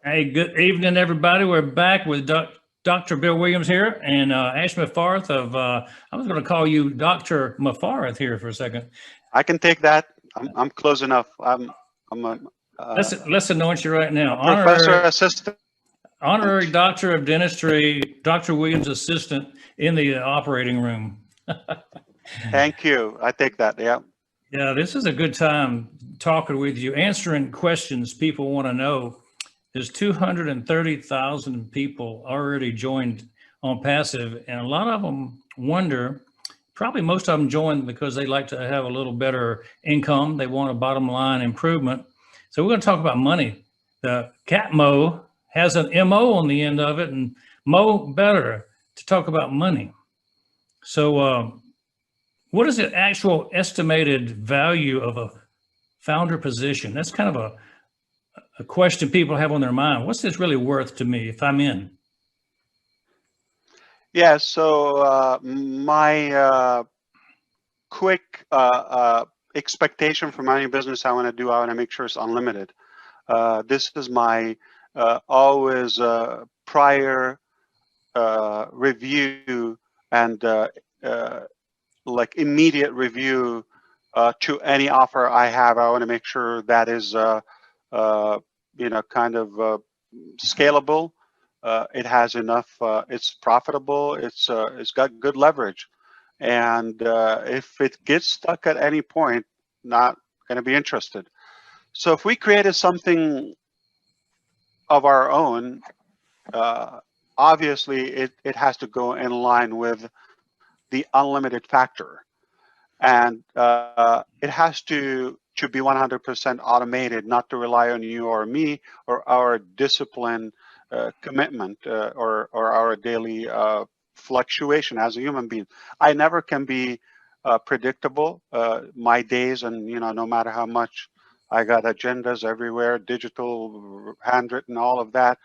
Hey, good evening, everybody. We're back with Dr. Bill Williams here and Ash Mufareh of, I was going to call you Dr. Mufareh here for a second. I can take that. I'm close enough. I'm Let's anoint you right now. a professor Honorary, assistant. honorary Doctor of Dentistry, Dr. Williams assistant in the operating room. Thank you. I take that. Yeah. Yeah, this is a good time talking with you, answering questions people want to know. There's 230,000 people already joined Onpassive, and a lot of them wonder. Probably most of them joined because they like to have a little better income. They want a bottom line improvement. So we're going to talk about money. The Catmo has an MO on the end of it, and Mo better to talk about money. So, what is the actual estimated value of a founder position? That's kind of a question people have on their mind. What's this really worth to me if I'm in? Yeah. So my quick expectation for my new business I want to do, I want to make sure it's unlimited. This is my always prior review and like immediate review to any offer I have. I want to make sure that is kind of scalable. It has enough. It's profitable. It's got good leverage, and if it gets stuck at any point, not going to be interested. So if we created something of our own, uh, obviously it has to go in line with the unlimited factor, and it has to be 100% automated, not to rely on you or me or our discipline, commitment, or our daily fluctuation as a human being. I never can be predictable. My days, and no matter how much I got agendas everywhere, digital, handwritten, all of that,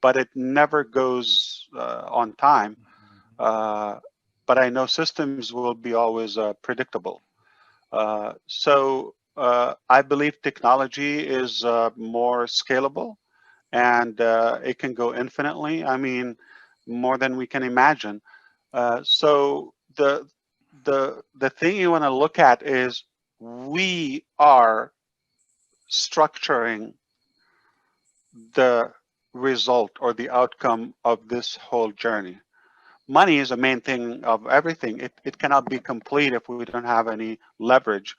but it never goes on time. Uh, but I know systems will be always predictable. So I believe technology is more scalable, and it can go infinitely. I mean, more than we can imagine. So the thing you want to look at is we are structuring the result or the outcome of this whole journey. Money is the main thing of everything. It cannot be complete if we don't have any leverage.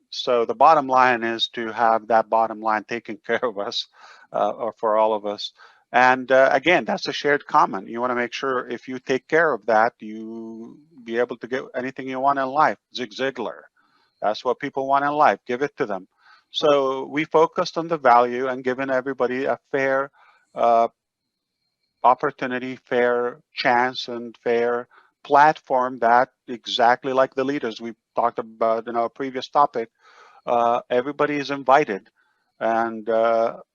So the bottom line is to have that bottom line taken care of us, or for all of us. And again, that's a shared common. You want to make sure if you take care of that, you be able to get anything you want in life. Zig Ziglar. That's what people want in life. Give it to them. So we focused on the value and giving everybody a fair uh, opportunity, fair chance, and fair platform that exactly like the leaders we talked about in our previous topic, everybody is invited. And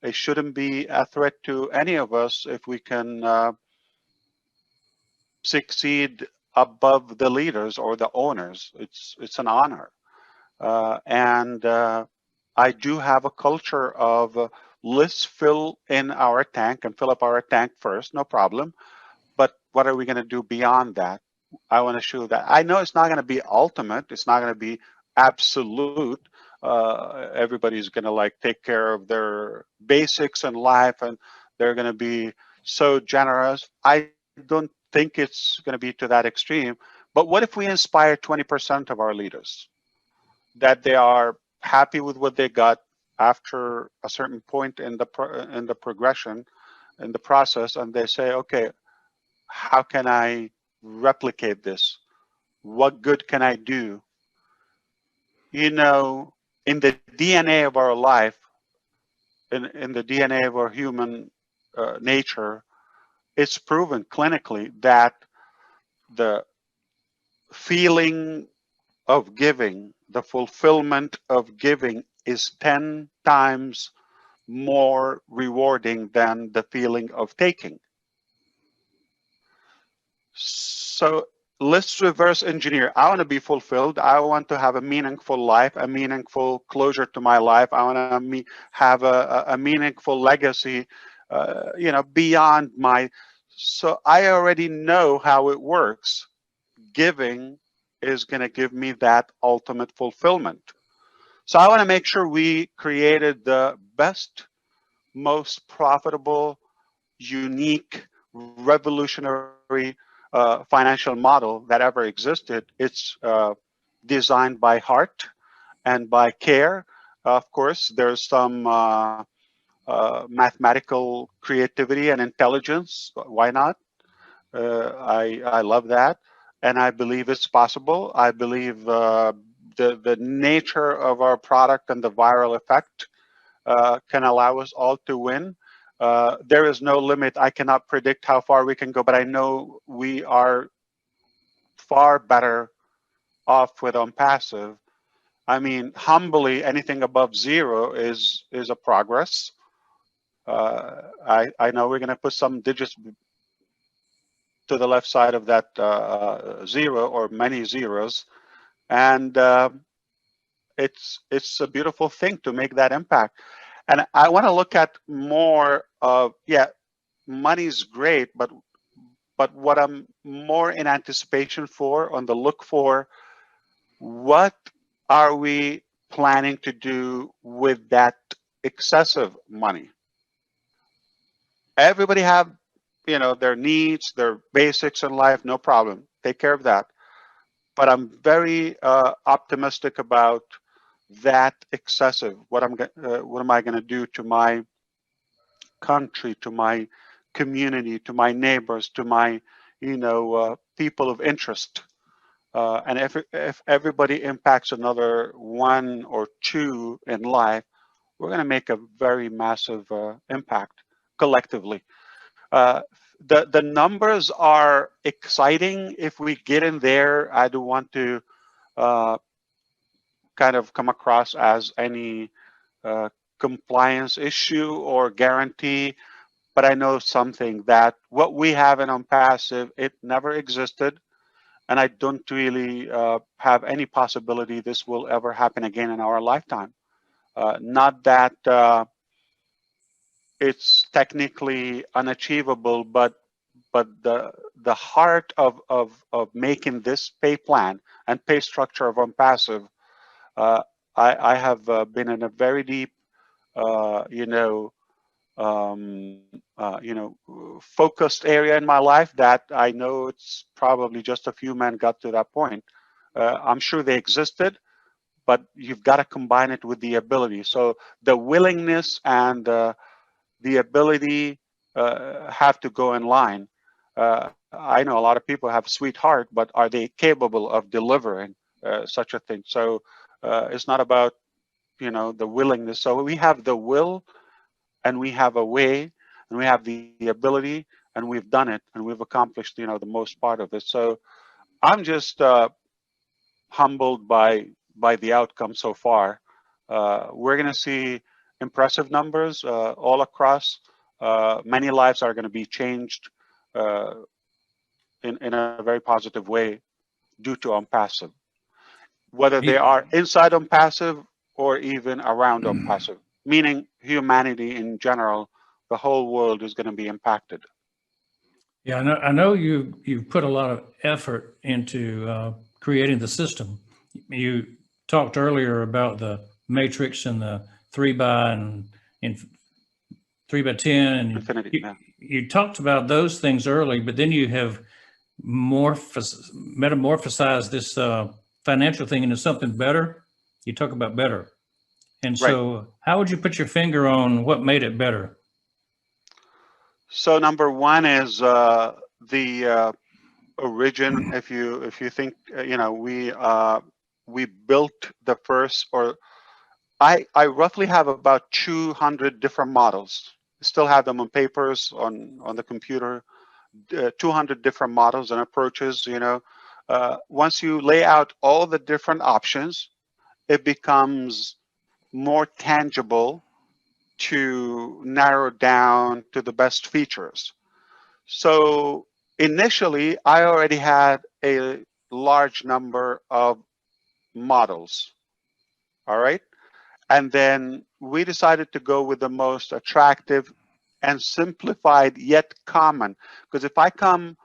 it shouldn't be a threat to any of us if we can succeed above the leaders or the owners. It's an honor. And I do have a culture of let's fill in our tank and fill up our tank first, no problem. But what are we going to do beyond that? I want to show that. I know it's not going to be ultimate. It's not going to be absolute. Everybody's going to like take care of their basics in life, and they're going to be so generous. I don't think it's going to be to that extreme. But what if we inspire 20% of our leaders that they are happy with what they got after a certain point in the progression, in the process, and they say, okay, how can I replicate this? What good can I do? You know, in the DNA of our life, in the DNA of our human nature, it's proven clinically that the feeling of giving, the fulfillment of giving is 10 times more rewarding than the feeling of taking. So let's reverse engineer. I want to be fulfilled. I want to have a meaningful life, a meaningful closure to my life. I want to have a meaningful legacy beyond my. So I already know how it works. Giving is going to give me that ultimate fulfillment. So I want to make sure we created the best, most profitable, unique, revolutionary financial model that ever existed. It's designed by heart and by care. Of course, there's some mathematical creativity and intelligence. Why not? I love that, and I believe it's possible. I believe the nature of our product and the viral effect can allow us all to win. There is no limit. I cannot predict how far we can go, but I know we are far better off with Onpassive. I mean, humbly, anything above zero is a progress. I know we're going to put some digits to the left side of that zero or many zeros, and it's a beautiful thing to make that impact. And I want to look at more of, yeah, money's great, but what I'm more in anticipation for, on the look for, what are we planning to do with that excessive money? Everybody have, their needs, their basics in life, no problem. Take care of that. But I'm very optimistic about that excessive. What am I going to do to my country, to my community, to my neighbors, to my people of interest? And if everybody impacts another one or two in life, we're going to make a very massive impact collectively. Uh, the numbers are exciting. If we get in there, I don't want to uh, kind of come across as any uh, compliance issue or guarantee, but I know something, that what we have in Onpassive, it never existed, and I don't really have any possibility this will ever happen again in our lifetime. Not that it's technically unachievable, but the heart of making this pay plan and pay structure of Onpassive, uh, I have been in a very deep, um, focused area in my life that I know it's probably just a few men got to that point. I'm sure they existed, but you've got to combine it with the ability. So the willingness and the ability have to go in line. I know a lot of people have sweet heart, but are they capable of delivering such a thing? So it's not about the willingness. So we have the will, and we have a way, and we have the ability, and we've done it, and we've accomplished the most part of it. So I'm just humbled by the outcome so far. We're going to see impressive numbers all across. Many lives are going to be changed uh, in a very positive way due to Onpassive, whether they are inside Onpassive or even around Onpassive, meaning humanity in general. The whole world is going to be impacted. Yeah, I know you put a lot of effort into creating the system. You talked earlier about the matrix and the 3 by and 3 by 10, and Infinity. you, Yeah. you talked about those things early, but then you have metamorphosized this financial thing into something better. You talk about better, and Right. so how would you put your finger on what made it better? So number one is the origin. If you think, we built the first, or I roughly have about 200 different models. Still have them on papers, on the computer. 200 different models and approaches. Once you lay out all the different options, it becomes more tangible to narrow down to the best features. So initially, I already had a large number of models. All right. And then we decided to go with the most attractive and simplified yet common. Because if I come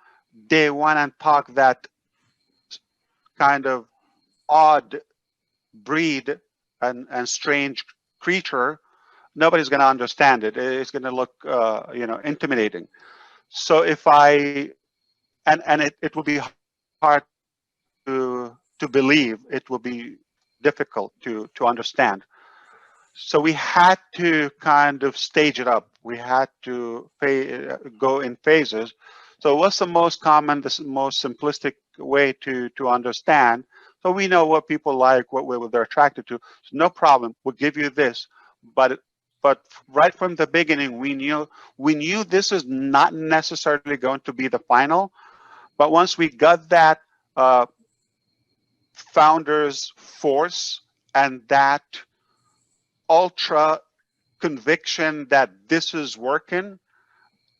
day one and talk that kind of odd breed and strange creature, nobody's going to understand it. It's going to look, intimidating. So if I, and it will be hard to believe, it will be difficult to understand. So we had to kind of stage it up. We had to go in phases. So what's the most common, the most simplistic way to understand? So we know what people like, what they're attracted to. So no problem. We'll give you this, but right from the beginning, we knew this is not necessarily going to be the final. But once we got that uh, founder's force and that ultra conviction that this is working,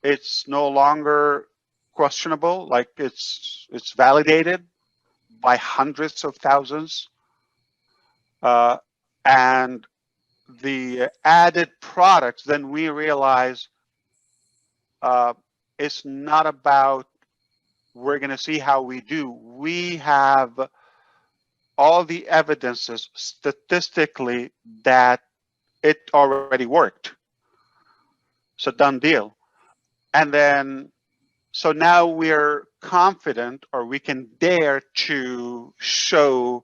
it's no longer questionable. Like it's validated by hundreds of thousands, uh, and the added products. Then we realize uh, it's not about we're going to see how we do. We have all the evidences statistically that it already worked. It's a done deal. And then, so now we're confident, or we can dare to show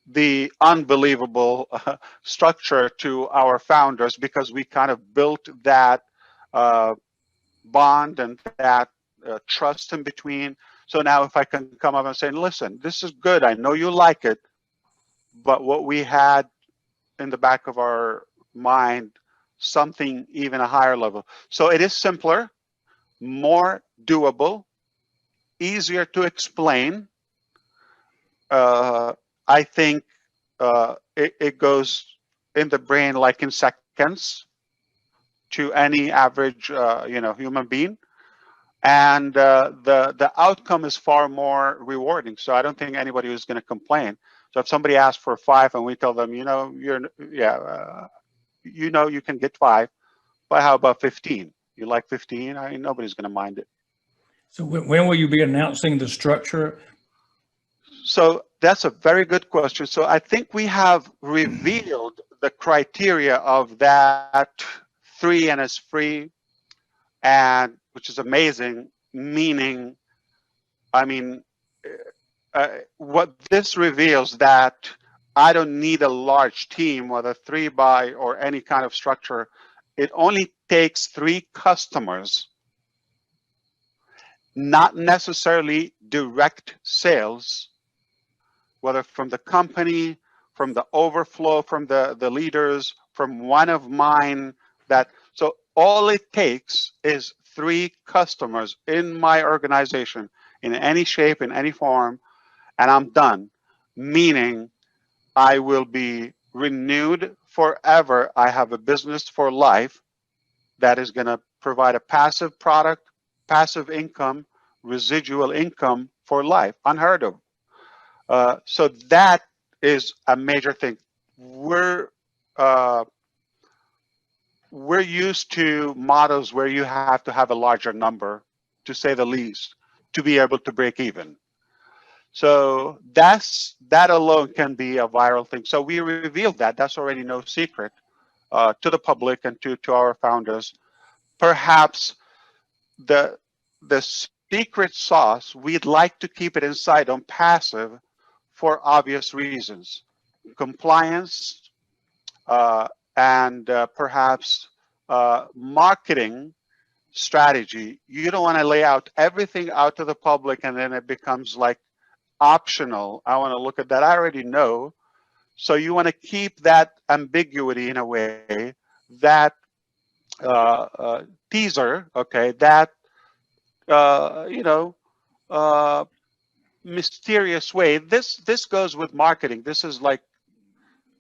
the unbelievable structure to our founders, because we kind of built that uh, bond and that trust in between. So now if I can come up and say, listen, this is good, I know you like it, but what we had in the back of our mind, something even a higher level. So it is simpler, more doable, easier to explain. I think it goes in the brain like in seconds to any average human being, and the outcome is far more rewarding. So I don't think anybody is going to complain. So if somebody asks for 5 and we tell them, you can get 5, but how about 15? You like 15? I mean, nobody's going to mind it. So when will you be announcing the structure? So that's a very good question. So I think we have revealed the criteria of that 3 and is free, and which is amazing, meaning, I mean, what this reveals that I don't need a large team, whether 3 by or any kind of structure. It only takes 3 customers, not necessarily direct sales, whether from the company, from the overflow, from the leaders, from one of mine. So all it takes is 3 customers in my organization, in any shape, in any form, and I'm done. Meaning I will be renewed forever. I have a business for life that is going to provide a passive product, passive income, residual income for life, unheard of. So that is a major thing. We're used to models where you have to have a larger number, to say the least, to be able to break even. So that alone can be a viral thing. So we revealed that. That's already no secret to the public and to our founders. Perhaps the secret sauce, we'd like to keep it inside Onpassive for obvious reasons. Compliance and perhaps marketing strategy. You don't want to lay out everything out to the public and then it becomes like optional. I want to look at that. I already know. So you want to keep that ambiguity in a way, that teaser, okay, that mysterious way. This goes with marketing. This is like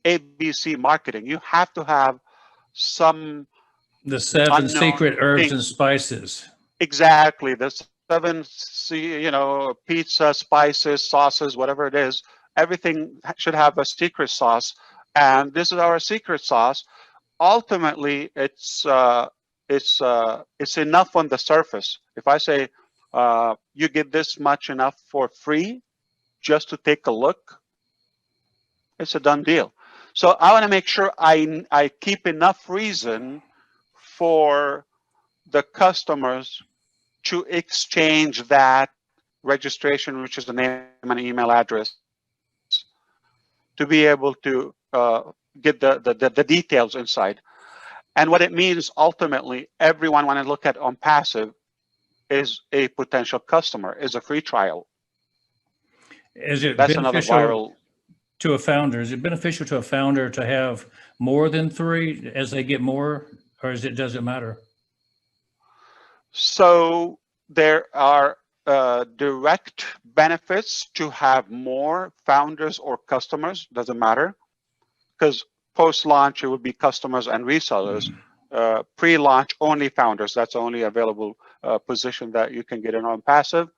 ABC marketing. You have to have some The 7 unknown secret herbs thing. and spices. Exactly. The 7, pizza, spices, sauces, whatever it is. Everything should have a secret sauce, and this is our secret sauce. Ultimately, it's it's enough on the surface. If I say you get this much enough for free just to take a look, it's a done deal. So I want to make sure I keep enough reason for the customers to exchange that registration, which is a name and email address, to be able to get the details inside. And what it means ultimately, everyone when I look at Onpassive is a potential customer, is a free trial. Is it That's another beneficial viral. to a founder? Is it beneficial to a founder to have more than three as they get more, or does it matter? So there are direct benefits to have more founders or customers, doesn't matter, because post-launch it would be customers and resellers. Pre-launch only founders, that's the only available position that you can get in Onpassive.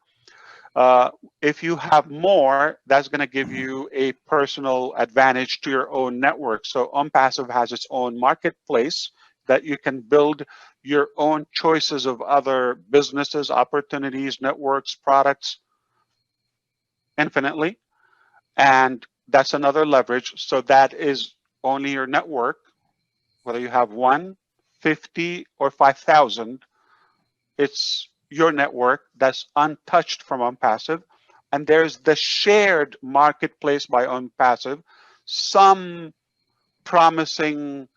If you have more, that's going to give you a personal advantage to your own network. So Onpassive has its own marketplace that you can build your own choices of other businesses, opportunities, networks, products infinitely. And that's another leverage. So that is only your network, whether you have 1, 50, or 5,000, it's your network that's untouched from Onpassive. And there's the shared marketplace by Onpassive, some promising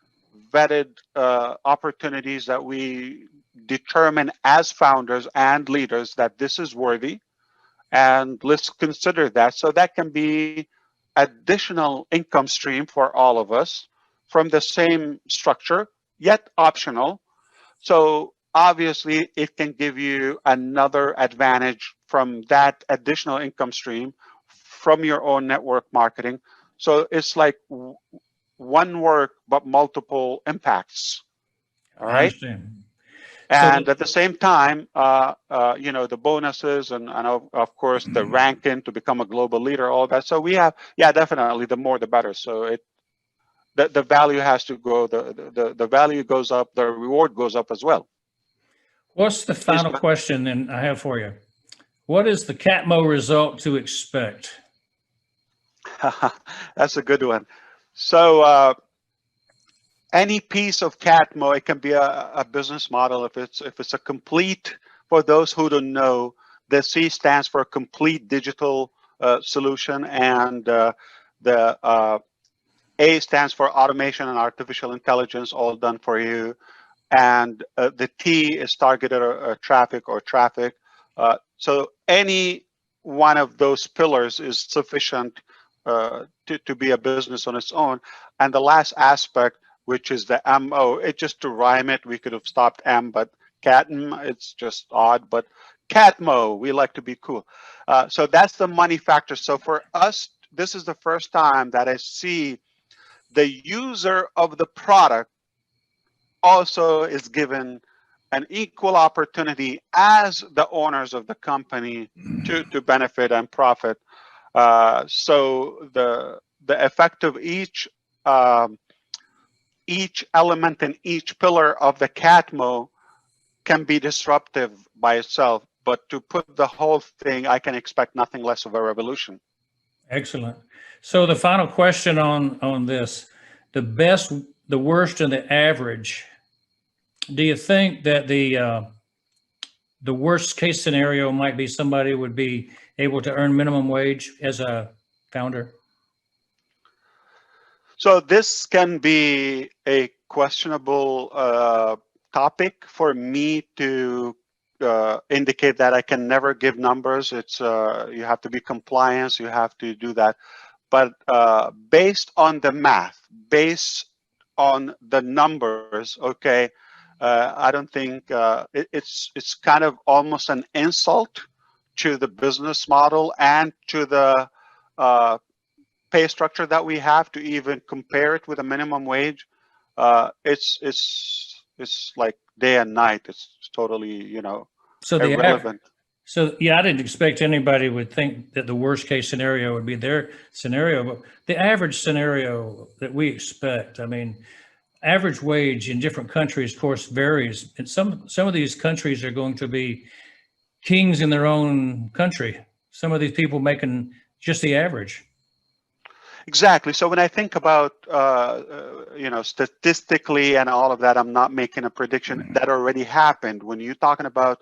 vetted opportunities that we determine as founders and leaders that this is worthy, and let's consider that. So that can be additional income stream for all of us from the same structure, yet optional. So obviously it can give you another advantage from that additional income stream from your own network marketing. So it's like one work, but multiple impacts. All I right. understand. And So at the same time, the bonuses and of course the ranking to become a global leader, all that. So we have, yeah, definitely the more the better. So the value has to go, the value goes up, the reward goes up as well. what's the Please final go question then I have for you? What is the Catmo result to expect? ahead. That's a good one. So any piece of Catmo, it can be a business model. If it's a complete, for those who don't know, the C stands for complete digital solution, and the A stands for automation and artificial intelligence, all done for you. And the T is targeted traffic or traffic. So any one of those pillars is sufficient to be a business on its own. And the last aspect, which is the MO, it just to rhyme it, we could have stopped M, but Catm, it's just odd, but Catmo, we like to be cool. So that's the money factor. So for us, this is the first time that I see the user of the product also is given an equal opportunity as the owners of the company to benefit and profit. So the effect of each element and each pillar of the Catmo can be disruptive by itself, but to put the whole thing, I can expect nothing less of a revolution. Excellent. So the final question on this, the best, the worst, and the average. Do you think that the worst case scenario might be somebody would be able to earn minimum wage as a founder? So this can be a questionable topic for me to indicate that I can never give numbers. It's you have to be compliant, you have to do that. But based on the math, based on the numbers, okay, I don't think it's kind of almost an insult to the business model and to the pay structure that we have to even compare it with a minimum wage. It's like day and night. It's totally So the irrelevant. so yeah, I didn't expect anybody would think that the worst case scenario would be their scenario, but the average scenario that we expect. I mean, average wage in different countries, of course, varies. And some of these countries are going to be kings in their own country. Some of these people making just the average. Exactly. So when I think about, statistically and all of that, I'm not making a prediction that already happened. When you're talking about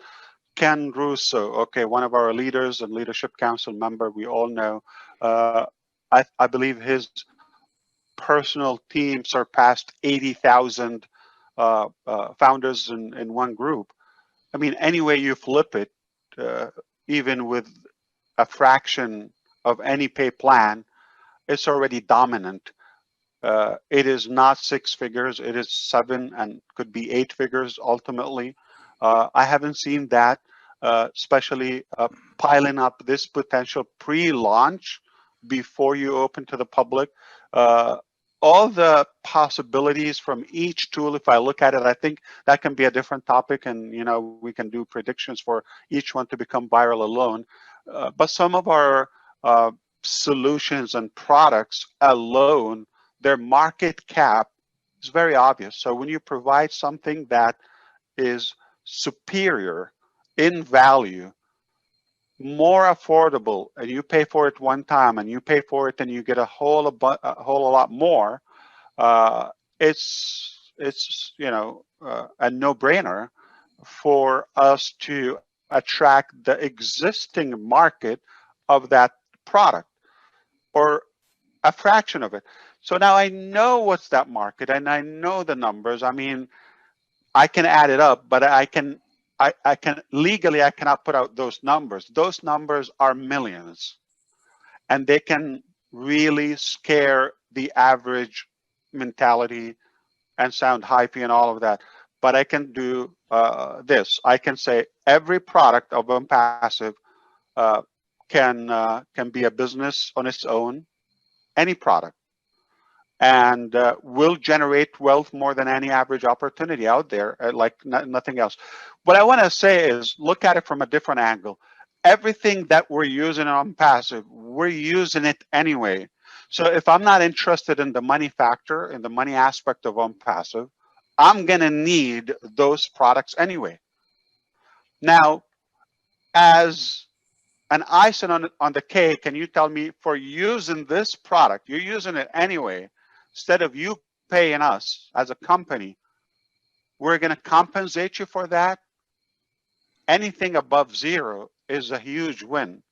Ken Russo, okay, one of our leaders and leadership council member, we all know. I believe his personal team surpassed 80,000 founders in one group. I mean, any way you flip it, uh, even with a fraction of any pay plan, it's already dominant. It is not six figures, it is seven and could be eight figures ultimately. I haven't seen that, especially piling up this potential pre-launch before you open to the public. Uh, all the possibilities from each tool, if I look at it, I think that can be a different topic, and we can do predictions for each one to become viral alone. But some of our solutions and products alone, their market cap is very obvious. So when you provide something that is superior in value, more affordable, and you pay for it one time, and you pay for it, and you get a whole lot more, uh, it's a no-brainer for us to attract the existing market of that product, or a fraction of it. So now I know what's that market, and I know the numbers. I mean, I can add it up, but I can legally, I cannot put out those numbers. Those numbers are millions, and they can really scare the average mentality and sound hypey and all of that. But I can do this. I can say every product of Onpassive uh, can be a business on its own, any product, and will generate wealth more than any average opportunity out there, like nothing else. What I want to say is look at it from a different angle. Everything that we're using on passive, we're using it anyway. So if I'm not interested in the money factor, in the money aspect of Onpassive, I'm going to need those products anyway. Now, as an icing on the cake, can you tell me, for using this product, you're using it anyway, instead of you paying us as a company, we're going to compensate you for that? Anything above zero is a huge win.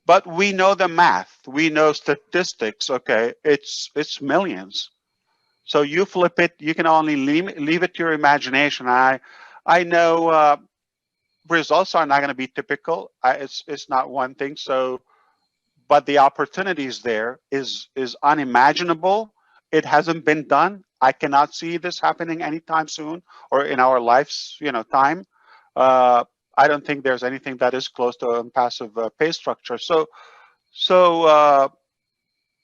But we know the math, we know statistics. Okay, it's millions. So you flip it, you can only leave it to your imagination. I know results are not going to be typical. It's not one thing. So, but the opportunities there is unimaginable. It hasn't been done. I cannot see this happening anytime soon or in our life's time. Uh, I don't think there's anything that is close to a passive pay structure. So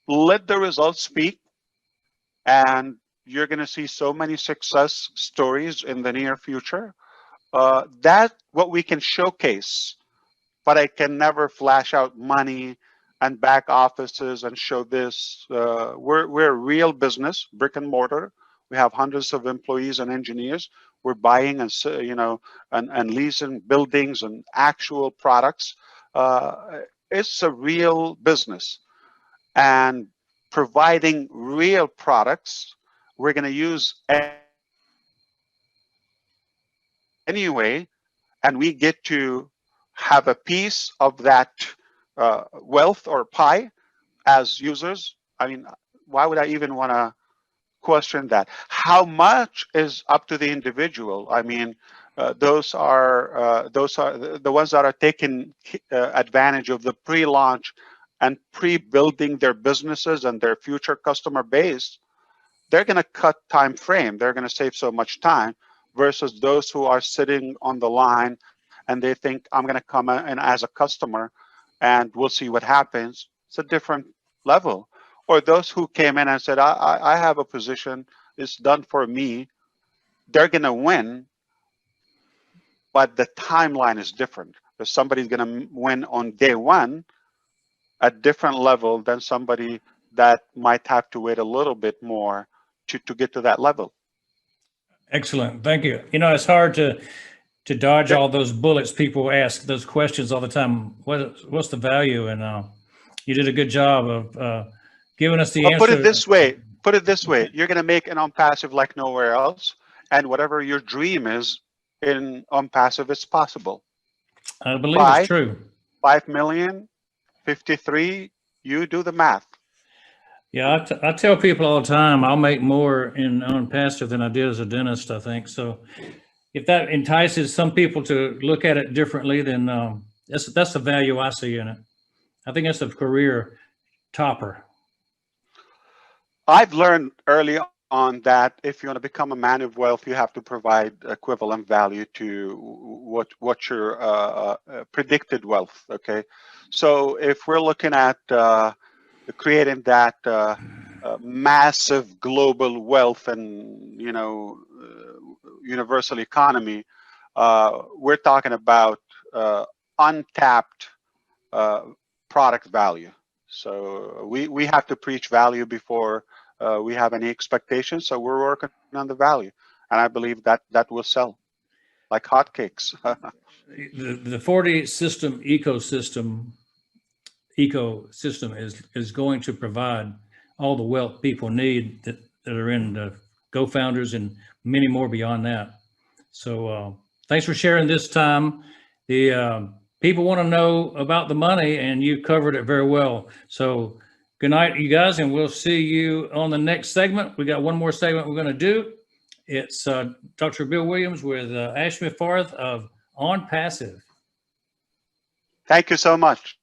let the results speak, and you're going to see so many success stories in the near future. That what we can showcase, but I can never flash out money and back offices and show this. We're a real business, brick and mortar. We have hundreds of employees and engineers. We're buying and leasing buildings and actual products. It's a real business, and providing real products we're going to use anyway, and we get to have a piece of that wealth or pie as users. I mean, why would I even want to question that? How much is up to the individual. I mean, those are the ones that are taking advantage of the pre-launch and pre-building their businesses and their future customer base. They're going to cut time frame. They're going to save so much time versus those who are sitting on the line and they think, I'm going to come in as a customer and we'll see what happens. It's a different level. Or those who came in and said, I have a position, it's done for me. They're going to win, but the timeline is different. Because somebody's going to win on day one at different level than somebody that might have to wait a little bit more to get to that level. Excellent. Thank you. You know, it's hard to dodge all those bullets. People ask those questions all the time. What's the value? And you did a good job of giving us the Well, put it answer. this way. Put it this way. You're going to make an Onpassive like nowhere else, and whatever your dream is in Onpassive is possible. I believe it's 5, true. 5 million, 53. You do the math. Yeah, I tell people all the time, I'll make more in Onpassive than I did as a dentist, I think. So if that entices some people to look at it differently, then that's the value I see in it. I think that's a career topper. I've learned early on that if you want to become a man of wealth, you have to provide equivalent value to what your predicted wealth. Okay, so if we're looking at creating that massive global wealth and universal economy, we're talking about untapped product value. So we have to preach value before we have any expectations. So we're working on the value, and I believe that will sell like hotcakes. The 40 system ecosystem is going to provide all the wealth people need that are in the Go Founders and many more beyond that. So thanks for sharing this time. The people want to know about the money, and you covered it very well. So good night, you guys, and we'll see you on the next segment. We got one more segment we're going to do. It's Dr. Bill Williams with Ash Mufareh of Onpassive. Thank you so much.